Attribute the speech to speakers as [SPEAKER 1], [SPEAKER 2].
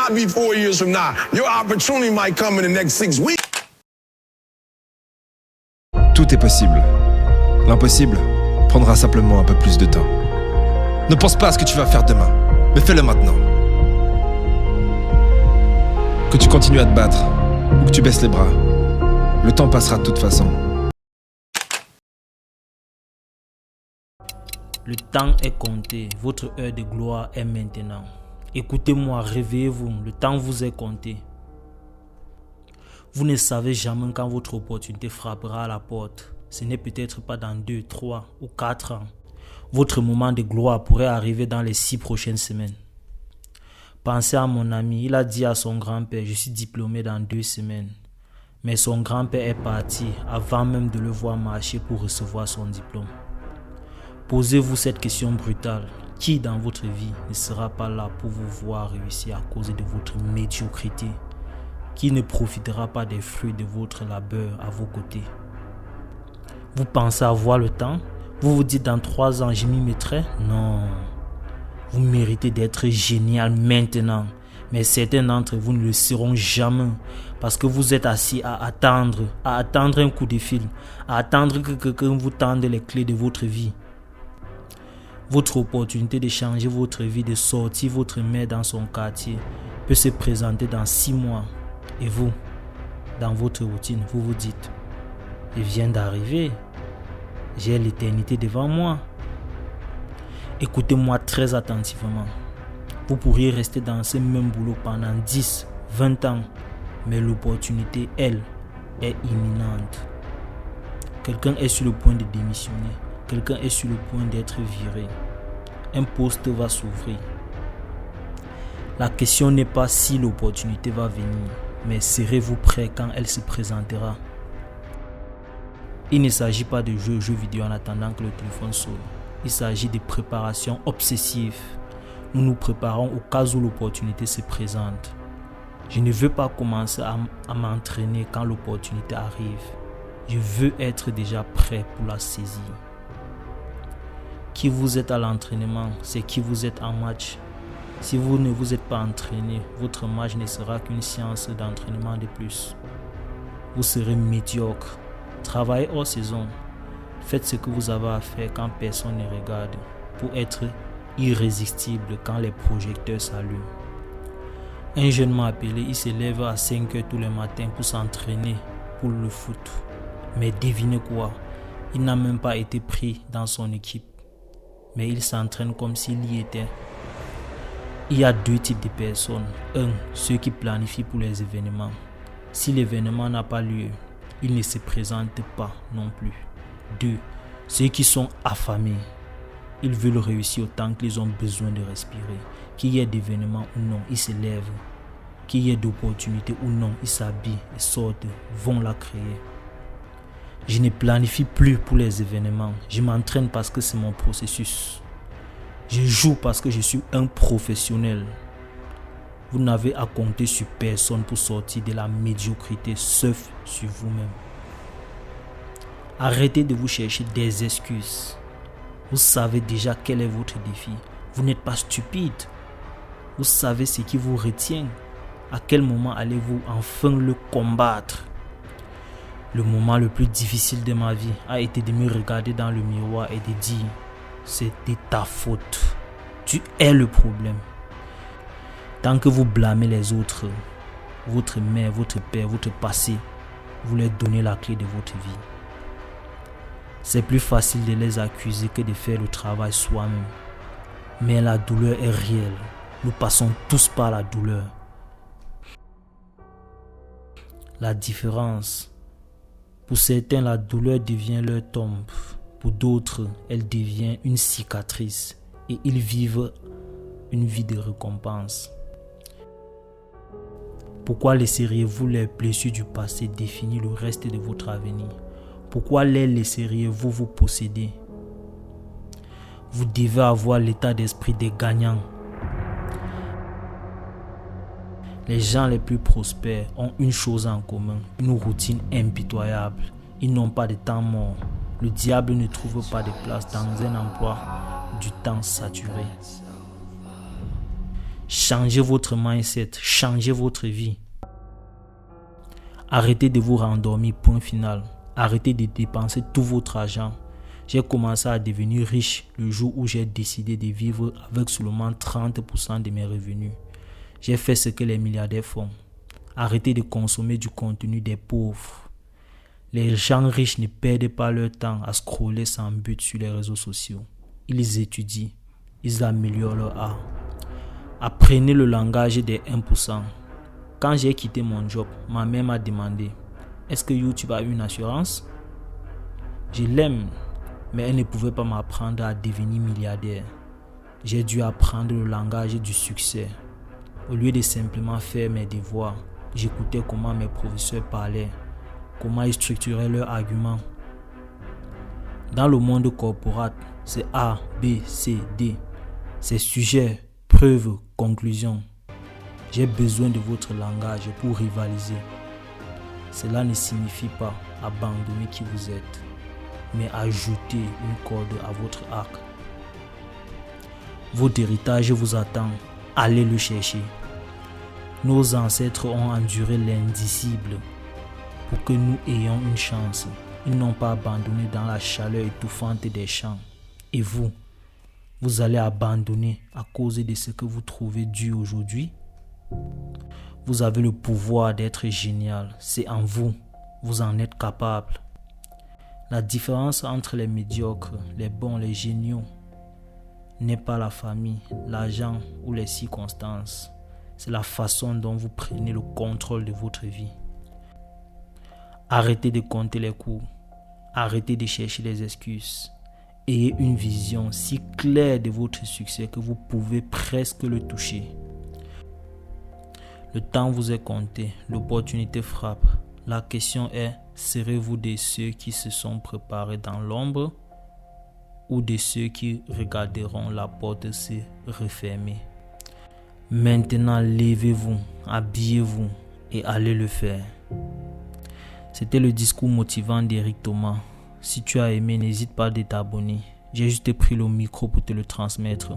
[SPEAKER 1] not be 4 years from now. Your opportunity might come in the next 6 weeks.
[SPEAKER 2] Tout est possible. L'impossible prendra simplement un peu plus de temps. Ne pense pas à ce que tu vas faire demain, mais fais-le maintenant. Que tu continues à te battre ou que tu baisses les bras, le temps passera de toute façon.
[SPEAKER 3] Le temps est compté, votre heure de gloire est maintenant. Écoutez-moi, réveillez-vous, le temps vous est compté. Vous ne savez jamais quand votre opportunité frappera à la porte. Ce n'est peut-être pas dans 2, 3 ou 4 ans. Votre moment de gloire pourrait arriver dans les 6 prochaines semaines. Pensez à mon ami, il a dit à son grand-père, je suis diplômé dans 2 semaines. Mais son grand-père est parti avant même de le voir marcher pour recevoir son diplôme. Posez-vous cette question brutale. Qui dans votre vie ne sera pas là pour vous voir réussir à cause de votre médiocrité? Qui ne profitera pas des fruits de votre labeur à vos côtés? Vous pensez avoir le temps? Vous vous dites dans 3 ans je m'y mettrai? Non. Vous méritez d'être génial maintenant. Mais certains d'entre vous ne le seront jamais parce que vous êtes assis à attendre un coup de fil, à attendre que quelqu'un vous tende les clés de votre vie. Votre opportunité de changer votre vie, de sortir votre mère dans son quartier peut se présenter dans 6 mois. Et vous, dans votre routine, vous vous dites, je viens d'arriver, j'ai l'éternité devant moi. Écoutez-moi très attentivement. Vous pourriez rester dans ce même boulot pendant 10, 20 ans, mais l'opportunité, elle, est imminente. Quelqu'un est sur le point de démissionner. Quelqu'un est sur le point d'être viré. Un poste va s'ouvrir. La question n'est pas si l'opportunité va venir, mais serez-vous prêt quand elle se présentera? Il ne s'agit pas de jouer aux jeux vidéo en attendant que le téléphone sonne. Il s'agit de préparation obsessive. Nous nous préparons au cas où l'opportunité se présente. Je ne veux pas commencer à m'entraîner quand l'opportunité arrive. Je veux être déjà prêt pour la saisir. Qui vous êtes à l'entraînement, c'est qui vous êtes en match. Si vous ne vous êtes pas entraîné, votre match ne sera qu'une séance d'entraînement de plus. Vous serez médiocre. Travaillez hors saison. Faites ce que vous avez à faire quand personne ne regarde pour être irrésistible quand les projecteurs s'allument. Un jeune m'a appelé, il se lève à 5 h tous les matins pour s'entraîner pour le foot. Mais devinez quoi? Il n'a même pas été pris dans son équipe. Mais il s'entraîne comme s'il y était. Il y a 2 types de personnes. 1. Ceux qui planifient pour les événements. Si l'événement n'a pas lieu, ils ne se présentent pas non plus. 2. Ceux qui sont affamés. Ils veulent réussir autant qu'ils ont besoin de respirer. Qu'il y ait d'événements ou non, ils se lèvent. Qu'il y ait d'opportunités ou non, ils s'habillent et sortent, vont la créer. Je ne planifie plus pour les événements. Je m'entraîne parce que c'est mon processus. Je joue parce que je suis un professionnel. Vous n'avez à compter sur personne pour sortir de la médiocrité, sauf sur vous-même. Arrêtez de vous chercher des excuses. Vous savez déjà quel est votre défi. Vous n'êtes pas stupide. Vous savez ce qui vous retient. À quel moment allez-vous enfin le combattre? Le moment le plus difficile de ma vie a été de me regarder dans le miroir et de dire « C'était ta faute. Tu es le problème. » Tant que vous blâmez les autres, votre mère, votre père, votre passé, vous leur donnez la clé de votre vie. C'est plus facile de les accuser que de faire le travail soi-même. Mais la douleur est réelle. Nous passons tous par la douleur. La différence, pour certains, la douleur devient leur tombe. Pour d'autres, elle devient une cicatrice et ils vivent une vie de récompense. Pourquoi laisseriez-vous les blessures du passé définir le reste de votre avenir? Pourquoi les laisseriez-vous vous posséder? Vous devez avoir l'état d'esprit des gagnants. Les gens les plus prospères ont une chose en commun, une routine impitoyable. Ils n'ont pas de temps mort. Le diable ne trouve pas de place dans un emploi du temps saturé. Changez votre mindset, changez votre vie. Arrêtez de vous rendormir, point final. Arrêtez de dépenser tout votre argent. J'ai commencé à devenir riche le jour où j'ai décidé de vivre avec seulement 30% de mes revenus. J'ai fait ce que les milliardaires font. Arrêtez de consommer du contenu des pauvres. Les gens riches ne perdent pas leur temps à scroller sans but sur les réseaux sociaux. Ils étudient, ils améliorent leur art. Apprenez le langage des 1%. Quand j'ai quitté mon job, ma mère m'a demandé « Est-ce que YouTube a une assurance ?» Je l'aime, mais elle ne pouvait pas m'apprendre à devenir milliardaire. J'ai dû apprendre le langage du succès. Au lieu de simplement faire mes devoirs, j'écoutais comment mes professeurs parlaient, comment ils structuraient leurs arguments. Dans le monde corporate, c'est A, B, C, D. C'est sujet, preuve, conclusion. J'ai besoin de votre langage pour rivaliser. Cela ne signifie pas abandonner qui vous êtes, mais ajouter une corde à votre arc. Votre héritage vous attend, allez le chercher. Nos ancêtres ont enduré l'indicible pour que nous ayons une chance. Ils n'ont pas abandonné dans la chaleur étouffante des champs. Et vous, vous allez abandonner à cause de ce que vous trouvez dur aujourd'hui? Vous avez le pouvoir d'être génial. C'est en vous. Vous en êtes capable. La différence entre les médiocres, les bons, les géniaux n'est pas la famille, l'argent ou les circonstances. C'est la façon dont vous prenez le contrôle de votre vie. Arrêtez de compter les coups. Arrêtez de chercher les excuses. Ayez une vision si claire de votre succès que vous pouvez presque le toucher. Le temps vous est compté, l'opportunité frappe. La question est, serez-vous de ceux qui se sont préparés dans l'ombre ou de ceux qui regarderont la porte se refermer? Maintenant, levez-vous, habillez-vous et allez le faire. C'était le discours motivant d'Eric Thomas. Si tu as aimé, n'hésite pas à t'abonner. J'ai juste pris le micro pour te le transmettre.